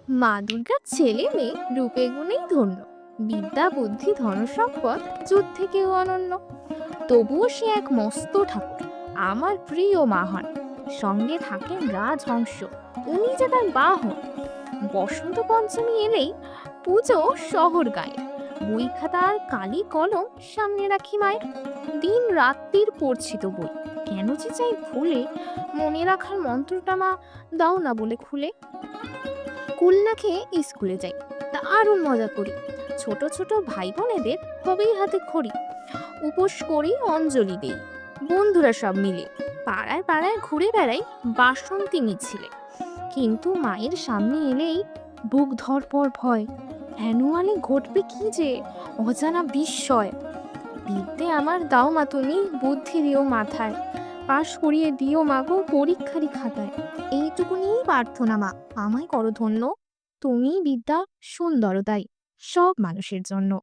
মা দুর্গার ছেলে মেয়ে রূপে গুণেই ধন্য, বিদ্যা বুদ্ধি ধন সম্পদ যুদ্ধ থেকেও অনন্য। তবুও সে এক মস্ত ঠাকুর, আমার প্রিয় মা হন। সঙ্গে থাকেন রাজহংস, উনি যে তার বাহন। বসন্ত পঞ্চমী এলেই পুজো শহর গায়ে, বই খাতা আর কালি কলম সামনে রাখি মায়ের। দিন রাত্রির পড়ছি তো বই, কেন যে চাই ভুলে, মনে রাখার মন্ত্রটা মা দাও না বলে খুলে। কুল না খেয়ে স্কুলে যাই, দারুণ মজা করি। ছোট ছোট ভাই বোনেদের হবেই হাতে খড়ি, উপোস করি অঞ্জলি দেই বন্ধুরা সব মিলে। পাড়ায় পাড়ায় ঘুরে বেড়াই বাসন্তী মিছিলে। কিন্তু মায়ের সামনে এলেই বুক ধরপর ভয়, অ্যানুয়ালি ঘটবে কি যে অজানা বিস্ময়। বিদ্যে আমার দাও মা তুমি, বুদ্ধি দিও মাথায়, পাশ করিয়ে দিও মা গো পরীক্ষারই খাতায়। এইটুকুনি প্রার্থনা মা, আমায় করো ধন্য, তুমি বিদ্যা সুন্দরতাই সব মানুষের জন্য।